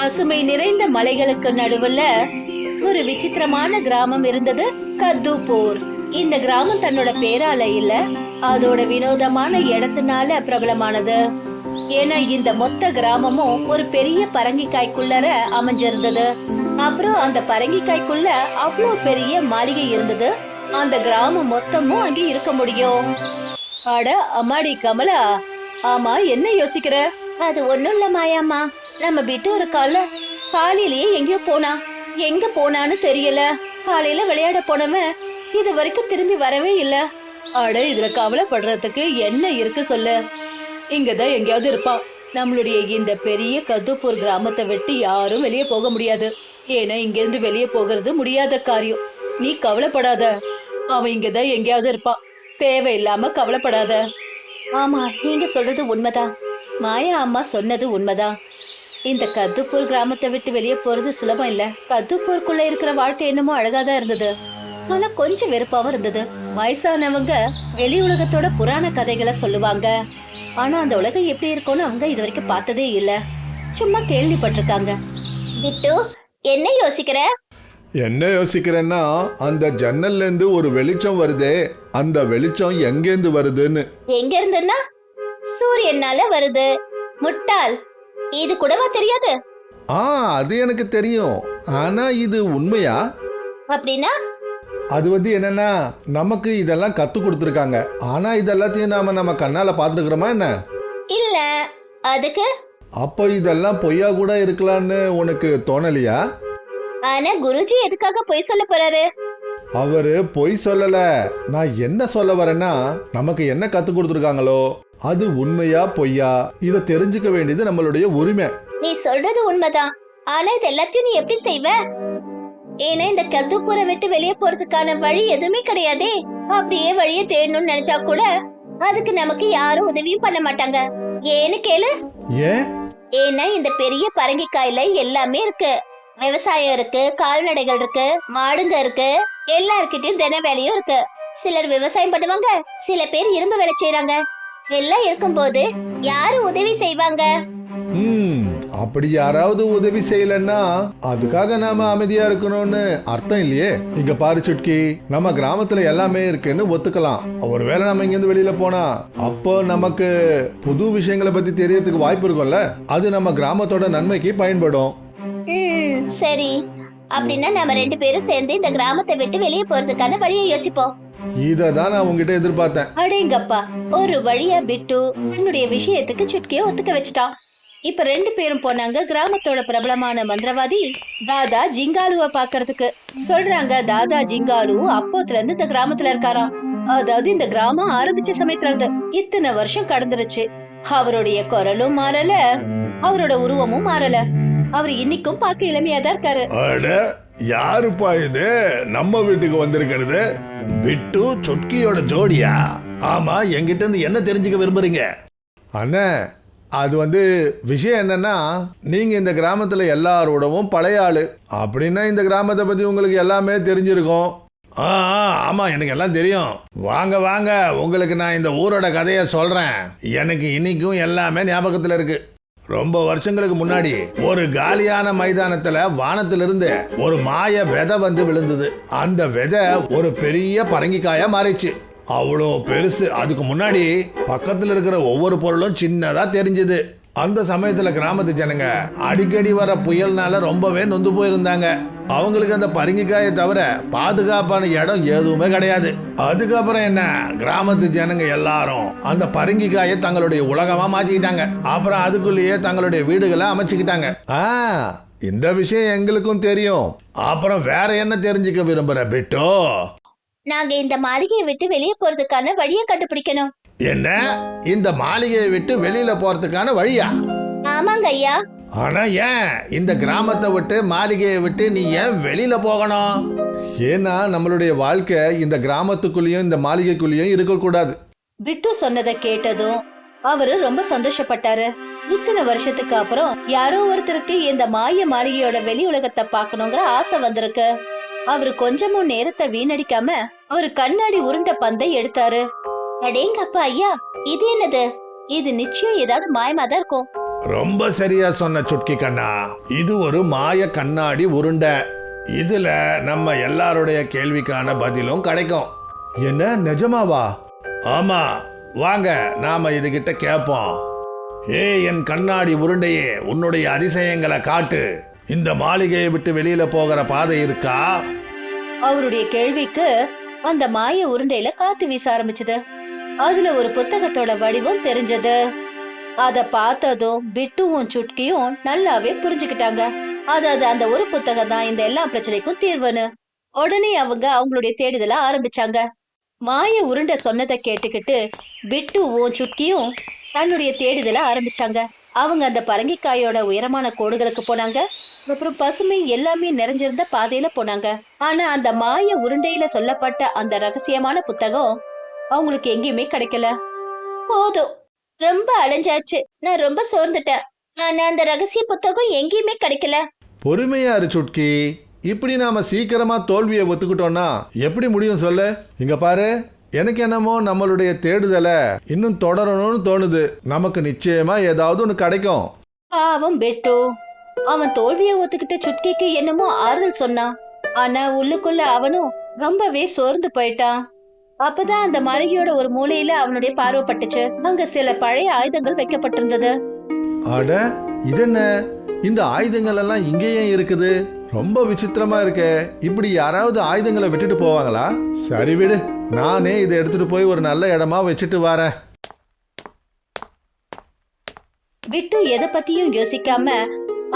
பசுமை நிறைந்த மலைகளுக்கு நடுவுல ஒரு விசித்திரமான கிராமம் இருந்தது, கத்துப்பூர். இந்த கிராமம் தன்னோட பேரால இல்ல, அதோட வினோதமான இடத்தினால பிரபலமானது. ஏன்னா இந்த மொத்த கிராமமும் ஒரு பெரிய பரங்கிக்காய்க்குள்ளர அமைஞ்சிருந்தது. அப்புறம் அந்த பரங்கிக்காய்க்குள்ள அவ்வளவு பெரிய மாளிகை இருந்தது. அந்த கிராமம் மொத்தமும் அங்கே இருக்க முடியும். அட அம்மாடி கமலா, ஆமா என்ன யோசிக்கிற? அது ஒண்ணும் இல்ல மாயாமா, நம்ம பிட்டு ஒரு காலையிலேயே எங்கேயோ போனா, எங்க போனான்னு தெரியல. காலையில விளையாட போனவன் இது வரைக்கும் திரும்பி வரவே இல்ல. அட இதுல கவலைப்படுறதுக்கு என்ன இருக்கு சொல்லு? இங்கதான் எங்கேயாவது இருப்பான். நம்மளுடைய இந்த பெரிய கத்துப்பூர் கிராமத்தை விட்டு யாரும் வெளியே போக முடியாது. ஏன்னா இங்க இருந்து வெளியே போகிறது முடியாத காரியம். நீ கவலைப்படாத, அவன் இங்கதான் எங்கேயாவது இருப்பான். தேவையில்லாம கவலைப்படாத. ஆமா, நீங்க சொல்றது உண்மைதான். மாயா அம்மா சொன்னது உண்மைதான். இந்த கத்துப்பூர் கிராமத்தை விட்டு வெளியே போறது சுலபம் இல்ல. கத்துப்பூருக்குள்ள இருக்கிற வாழ்க்கை என்னமோ அழகாதான் இருந்தது, ஆனா கொஞ்சம் வெறுப்பாவும் இருந்தது. வயசானவங்க வெளி உலகத்தோட புராண கதைகளை சொல்லுவாங்க. ஆனா அந்த உலகம் எப்படி இருக்கும்னு அவங்க இது வரைக்கும் பார்த்ததே இல்ல, சும்மா கேள்விப்பட்டிருக்காங்க. பிட்டு, என்ன யோசிக்கிற? என்ன யோசிக்கிறேன்னா, அந்த ஜன்னல்ல இருந்து ஒரு வெளிச்சம் வருதே, அந்த வெளிச்சம் எங்கேந்து வருதுன்னு. எங்க இருந்துன்னா சூரியனால வருது. முட்டாள், இது கூடவா தெரியாது? அது எனக்கு தெரியும். ஆனா இது உண்மையா? அப்படின்னா அது என்னன்னா, நமக்கு இதெல்லாம் கத்து கொடுத்துருக்காங்க. ஆனா இதெல்லாத்தையும் நம்ம கண்ணால பாத்துருக்கிறோமா என்ன? இல்ல. அதுக்கு அப்போ இதெல்லாம் பொய்யா கூட இருக்கலாம்னு உனக்கு தோணலையா? ஆனா குருஜி எதுக்காக பொய் சொல்ல போறாரு? அவரு பொய் சொல்லல. நான் என்ன சொல்ல வரேன்னா, நமக்கு என்ன கத்து கொடுத்துருக்காங்களோ அது உண்மையா பொய்யா இத தெரிஞ்சுக்க வேண்டியது நம்மளுடைய உரிமை. நீ சொல்றது உண்மைதான். ஆனா இது எல்லாத்தையும் நீ எப்படி செய்வ? ஏன்னா இந்த கத்துப்பூரை விட்டு வெளியே போறதுக்கான வழி எதுவுமே கிடையாதே. அப்படியே வழியை தேடணும்னு நினைச்சா கூட அதுக்கு நமக்கு யாரும் உதவியும் பண்ண மாட்டாங்க. ஏன்னு கேளு. ஏன்? ஏன்னா இந்த பெரிய பரங்கிக்காயில எல்லாமே இருக்கு. விவசாயம் இருக்கு, கால்நடைகள் இருக்கு, மாடுங்க இருக்கு, எல்லார்கிட்டயும் தின வேலையும் இருக்கு. சிலர் விவசாயம் பண்ணுவாங்க, சில பேர் இரும்பு வேலை செய்யறாங்க. எல்லாம் இருக்கும்போது யாரு உதவி செய்வாங்க? அப்படி யாராவது உதவி செய்யலன்னா அதுக்காக நாம அமைதியா இருக்கணும்னு அர்த்தம் இல்லையே. இங்க பாரு சுட்கி, நம்ம கிராமத்துல எல்லாமே இருக்குன்னு ஒத்துக்கலாம். ஒருவேளை நம்ம இங்க இருந்து வெளியில போனா அப்போ நமக்கு புது விஷயங்களை பத்தி தெரியறதுக்கு வாய்ப்பு இருக்கும்ல. அது நம்ம கிராமத்தோட நன்மைக்கு பயன்படும். சரி, அப்படின்னா நம்ம ரெண்டு பேரும் சேர்ந்து இந்த கிராமத்தை விட்டு வெளியே போறதுக்கான வழியை யோசிப்போம். இததான் நான் உங்ககிட்ட எதிர்பார்த்தேன். அடேங்கப்பா, ஒரு வழியா பிட்டு என்னுடைய விஷயத்துக்கு சுட்கிய ஒத்துக்க வச்சுட்டான். இப்ப ரெண்டு பேரும் போனாங்க கிராமத்தோட பிரபலமான மந்திரவாதி தாதா ஜிங்காலுவ பாக்குறதுக்கு. சொல்றாங்க தாதா ஜிங்காலு அப்போத்துல இருந்து இந்த கிராமத்துல இருக்காராம். அதாவது இந்த கிராமம் ஆரம்பிச்ச சமயத்துல இருந்து இத்தனை வருஷம் கடந்துருச்சு. அவருடைய குரலும் மாறல, அவரோட உருவமும் மாறல. அவர் இன்னைக்கும் பார்க்க இளமையாதான் இருக்காரு. யாருப்பா இது நம்ம வீட்டுக்கு வந்திருக்கிறது? பிட்டு சொட்கியோட ஜோடியா? ஆமா, என்கிட்ட இருந்து என்ன தெரிஞ்சுக்க விரும்புறீங்க? அண்ணா, அது விஷயம் என்னன்னா, நீங்க இந்த கிராமத்துல எல்லாரோடவும் பழைய ஆளு. அப்படின்னா இந்த கிராமத்தை பத்தி உங்களுக்கு எல்லாமே தெரிஞ்சிருக்கும். ஆமா, எனக்கு எல்லாம் தெரியும். வாங்க வாங்க, உங்களுக்கு நான் இந்த ஊரோட கதைய சொல்றேன். எனக்கு இன்னைக்கும் எல்லாமே ஞாபகத்துல இருக்கு. ரொம்ப வருஷங்களுக்கு முன்னாடி ஒரு காலியான மைதானத்துல வானத்திலிருந்து ஒரு மாய விதை விழுந்தது. அந்த விதை ஒரு பெரிய பரங்கிக்காயா மாறிச்சு. அவ்வளோ பெருசு. அதுக்கு முன்னாடி பக்கத்துல இருக்கிற ஒவ்வொரு பொருளும் சின்னதா தெரிஞ்சது. அந்த சமயத்துல கிராமத்து ஜனங்க அடிக்கடி வர புயல்னால ரொம்பவே நொந்து போயிருந்தாங்க. அவங்களுக்கு அந்த பரங்கிக்காயை தவிர பாதுகாப்பான இடம் எதுவுமே கிடையாது. அதுக்கப்புறம் என்ன, கிராமத்து ஜனங்க எல்லாரும் அந்த பரங்கிக்காயை தங்களுடைய உலகமா மாத்திக்கிட்டாங்க. அப்புறம் அதுக்குள்ளேயே தங்களுடைய வீடுகளை அமைச்சுக்கிட்டாங்க. இந்த விஷயம் எங்களுக்கும் தெரியும். அப்புறம் வேற என்ன தெரிஞ்சுக்க விரும்புற பிட்டோ? நாங்க இந்த மாளிகையை விட்டு வெளியே போறதுக்கான வழியை கண்டுபிடிக்கணும். என்ன, இந்த மாளிகையை விட்டு வெளியில போறதுக்கான வழியா? ஆமாங்க ஐயா. ஆனா ஏன் இந்த கிராமத்தை விட்டு மாளிகையை விட்டு நீ ஏன் வெளியில போகணும்? ஏன்னா நம்மளுடைய வாழ்க்கை இந்த கிராமத்துக்குள்ளேயும் இந்த மாளிகைக்குள்ளேயும் இருக்கக்கூடாது. பிட்டு சொன்னதை கேட்டதும் அவரு ரொம்ப சந்தோஷப்பட்டாரு. இத்தனை வருஷத்துக்கு அப்புறம் யாரோ ஒருத்தருக்கு இந்த மாய மாளிகையோட வெளி உலகத்தை பாக்கணுங்கிற ஆசை வந்திருக்கு. அவரு கொஞ்சமும் நேரத்தை வீணடிக்காம ஒரு கண்ணாடி உருண்ட பந்தை எடுத்தாரு. அடேங்கப்பா ஐயா, இது என்னது? இது நிச்சயம் ஏதாவது மாயமாதான் இருக்கும். ரொம்ப சரியா சொன்ன சுட்கி கண்ணா. இது ஒரு மாய கண்ணாடி உருண்டை. இதுல நம்ம எல்லாருடைய கேள்விக்கான பதிலும் கிடைக்கும். என்ன நிஜமாவா? ஆமா, வாங்க நாம இதுகிட்ட கேட்போம். என் கண்ணாடி உருண்டையே, உன்னுடைய அதிசயங்களை காட்டு. இந்த மாளிகையை விட்டு வெளியில போகிற பாதை இருக்கா? அவருடைய கேள்விக்கு அந்த மாய உருண்டையில காத்து வீச ஆரம்பிச்சது. அதுல ஒரு புத்தகத்தோட வடிவம் தெரிஞ்சது. அத பார்த்ததும் பிட்டுவும் சுட்கியும் நல்லாவே புரிஞ்சுக்கிட்டாங்க. அதாவது அந்த ஒரு புத்தகம் தான் இந்த எல்லா பிரச்சனைக்கும் தீர்வுன்னு. உடனே அவங்க அவங்களுடைய தேடுதல ஆரம்பிச்சாங்க. மாய உருண்டை சொன்னதை கேட்டுக்கிட்டு பிட்டுவும் சுட்கியும் தன்னுடைய தேடுதல ஆரம்பிச்சாங்க. அவங்க அந்த பரங்கிக்காயோட உயரமான கோடுகளுக்கு போனாங்க. அப்புறம் பசுமை எல்லாமே நிறைஞ்சிருந்த பாதையில போனாங்க. ஆனா அந்த மாய உருண்டையில சொல்லப்பட்ட அந்த ரகசியமான புத்தகம் அவங்களுக்கு எங்கேயுமே கிடைக்கல. போதும், ரொம்ப அலைஞ்சாச்சு, நான் ரொம்ப சோர்ந்துட்டேன். ஆனா அந்த ரகசிய புத்தகம் எங்கேயுமே கிடைக்கல. பொறுமையா இரு சுட்கி. இப்படி நாம சீக்கிரமா தோல்வியை ஒத்துக்கிட்டோம்னா எப்படி முடியும் சொல்லு? இங்க பாரு, எனக்கு என்னமோ நம்மளுடைய தேடுதலை இன்னும் தொடரணும்னு தோணுது. நமக்கு நிச்சயமா ஏதாவது ஒன்று கிடைக்கும். பாவம் பெட்டு, அவன் தோல்வியை ஒத்துக்கிட்ட சுட்கிக்கு என்னமோ ஆறுதல் சொன்னான். ஆனா உள்ளுக்குள்ள அவனும் ரொம்பவே சோர்ந்து போயிட்டான். அப்பதான் அந்த மாளிகையோட ஒரு மூலையில அவனுடைய பார்வை பட்டுச்சு. அங்க சில பழைய ஆயுதங்கள் வைக்கப்பட்டிருந்தது. அட, இதென்ன? இந்த ஆயுதங்கள் எல்லாம் இங்கேயே இருக்குது. ரொம்ப விசித்திரமா இருக்கே. இப்படி யாராவது ஆயுதங்களை விட்டுட்டு போவாங்களா? சரி விடு, நானே இதை எடுத்துட்டு போய் ஒரு நல்ல இடமா வச்சுட்டு வரேன். விட்டு எதை பத்தியும் யோசிக்காம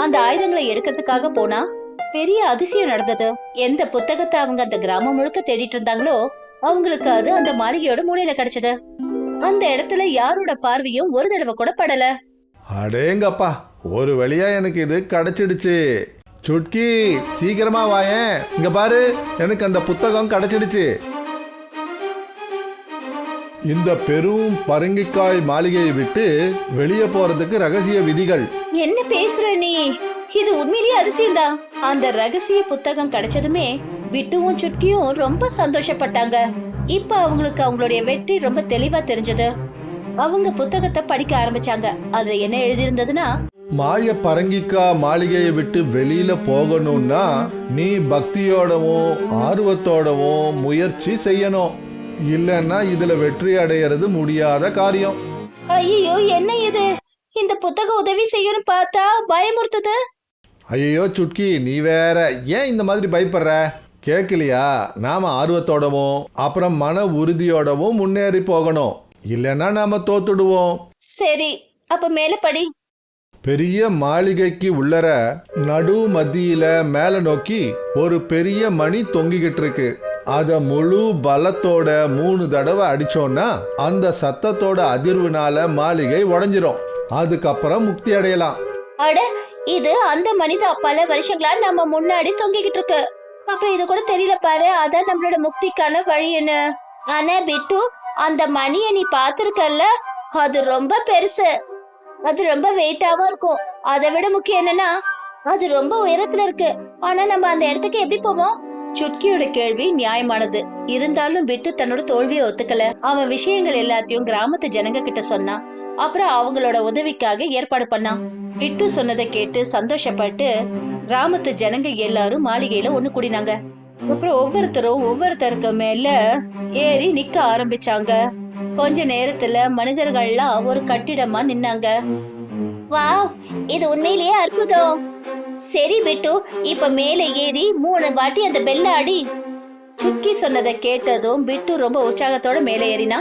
அந்த ஆயுதங்களை எடுக்கிறதுக்காக போனா பெரிய அதிசயம் நடந்தது. எந்த புத்தகத்தை அவங்க அந்த கிராமம் முழுக்க தேடிட்டு இருந்தாங்களோ அவங்களுக்கு அது அந்த மாளிகையோட மூலையில கிடைச்சது. அந்த இடத்துல யாரோட பார்வையும் ஒரு தடவை கூட படல. அடேங்கப்பா, ஒரு வழியா எனக்கு இது கிடைச்சிடுச்சு. சுட்கி, சீக்கிரமா வாயேன். இங்க பாரு, எனக்கு அந்த புத்தகம் கிடைச்சிடுச்சு. இந்த பெரும் பரங்கிக்காய் மாளிகையை விட்டு வெளியே போறதுக்கு ரகசிய விதிகள். என்ன பேசுற நீ? இது உண்மையிலேயே அதிசயம்தான். அந்த ரகசிய புத்தகம் கிடைச்சதுமே விட்டுவும் சுட்கியும் ரொம்ப சந்தோஷப்பட்டாங்க. இப்ப அவங்களுக்கு அவங்களுடைய வெற்றி ரொம்ப தெளிவா தெரிஞ்சது. அவங்க புத்தகத்தை படிக்க ஆரம்பிச்சாங்க. அதுல என்ன எழுதியிருந்ததுன்னா, மாய பரங்கிக்கா மாளிகையை விட்டு வெளியில போகணும்னா நீ பக்தியோடவும் ஆர்வத்தோடவும் முயற்சி செய்யணும். இல்லைன்னா இதுல வெற்றி அடையிறது முடியாத காரியம். ஐயோ, என்ன இது? இந்த புத்தகம் உதவி செய்யணும் பார்த்தா பயமுறுத்துது. ஐயோ சுட்கி, நீ வேற ஏன் இந்த மாதிரி பயப்படுற? கேட்கலையா? நாம ஆர்வத்தோடவும் அப்புறம் மன உறுதியோடவும் முன்னேறி போகணும். இல்லைன்னா நாம தோத்துடுவோம். சரி, அப்ப மேல படி. பெரிய மாளிகைக்கு உள்ளர நடு மத்தியில மேல நோக்கி ஒரு பெரிய மணி தொங்கிக்கிட்டு இருக்கு. அத முழு பலத்தோட 3 தடவை அடிச்சோம்னா அந்த சத்தத்தோட அதிர்வுனால மாளிகை உடைஞ்சிரும். அதுக்கப்புறம் முக்தி அடையலாம். அட, இது அந்த மனிதா பல வருஷங்களா நம்ம முன்னாடி தொங்கிக்கிட்டு இருக்கு. அப்புறம் இது கூட தெரியல பாரு, அதான் நம்மளோட முக்திக்கான வழின்னு. ஆனா பிட்டு, அந்த மணிய நீ பாத்திருக்கல்ல, அது ரொம்ப பெருசு. அது ரொம்ப வெயிட்டாவும் இருக்கும். அதை விட முக்கியம் என்னன்னா அது ரொம்ப உயரத்துல இருக்கு. ஆனா நம்ம அந்த இடத்துக்கு எப்படி போவோம்? சுட்கியோட கேள்வி நியாயமானது. இருந்தாலும் பிட்டு தன்னோட தோல்வியை ஒத்துக்கல. அவன் விஷயங்கள் எல்லாத்தையும் கிராமத்து ஜனங்க கிட்ட சொன்னான். அப்புறம் அவங்களோட உதவிக்காக ஏற்பாடு பண்ணான். பிட்டு சொன்னதை கேட்டு சந்தோஷப்பட்டு கிராமத்து ஜனங்க எல்லாரும் மாளிகையில ஒண்ணு கூடினாங்க. அப்புறம் ஒவ்வொருத்தரும் ஒவ்வொருத்தருக்கு மேல ஏறி நிக்க ஆரம்பிச்சாங்க. கொஞ்ச நேரத்துல மனிதர்கள்லாம் ஒரு கட்டிடமா நின்னாங்க. வாவ், இது உண்மையிலேயே அற்புதம். சரி பிட்டு, இப்ப மேல ஏறி 3 வாட்டி அந்த பெல்ல அடி. சுட்கி சொன்னதை கேட்டதும் பிட்டு ரொம்ப உற்சாகத்தோட மேல ஏறினா.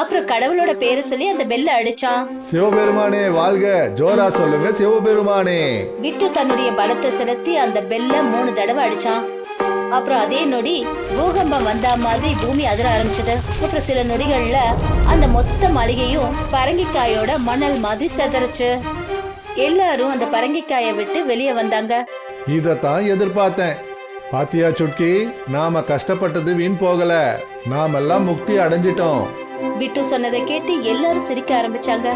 அப்புறம் கடவுளோட பேரை சொல்லி அந்த பெல்ல அடிச்சான். சிவபெருமானே வாழ்க, ஜோரா சொல்லுங்க சிவபெருமானே. பிட்டு தன்னுடைய பலத்தை செலுத்தி அந்த பெல்ல 3 தடவை அடிச்சான். அப்புறம் அதே நொடி பூகம்பம் வந்த மாதிரி பூமி அதிர ஆரம்பிச்சது. அப்புறம் சில நொடிகள்ல அந்த மொத்த மாளிகையும் பரங்கிக்காயோட மணல் மாதிரி செதறச்சு. எல்லாரும் அந்த பரங்கிக்காயை விட்டு வெளியே வந்தாங்க. இதத்தான் எதிர்பார்த்தேன். பாத்தியா சுட்கி, நாம கஷ்டப்பட்டது வீண் போகல. நாமெல்லாம் முக்தி அடைஞ்சிட்டோம். பிட்டு சொன்னதை கேட்டு எல்லாரும் சிரிக்க ஆரம்பிச்சாங்க.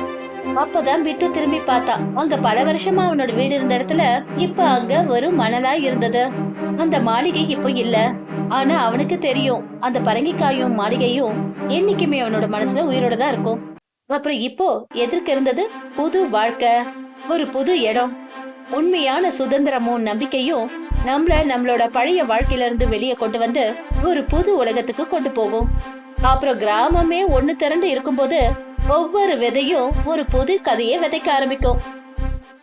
அப்பதான் பிட்டு திரும்பி பார்த்தான். அங்க பல வருஷமா அவனோட வீடு இருந்த இடத்துல இப்ப அங்க ஒரு மணலா இருந்தது. அந்த மாளிகை இப்போ இல்ல. ஆனா அவனுக்கு தெரியும், அந்த பரங்கிக்காயும் மாளிகையும் என்னைக்குமே அவனோட மனசுல உயிரோட தான் இருக்கும். அப்புறம் இப்போ எதிர்க்க இருந்தது புது வாழ்க்கை. ஒரு புது இடம், உண்மையான சுதந்திரமும் நம்பிக்கையும் நம்மளோட பழைய வாழ்க்கையில இருந்து வெளியே கொண்டு வந்து ஒரு புது உலகத்துக்கு கொண்டு போகும். அப்புறம் கிராமமே ஒண்ணு திரண்டு இருக்கும்போது ஒவ்வொரு விதையும் ஒரு புது கதையை விதைக்க ஆரம்பிக்கும்.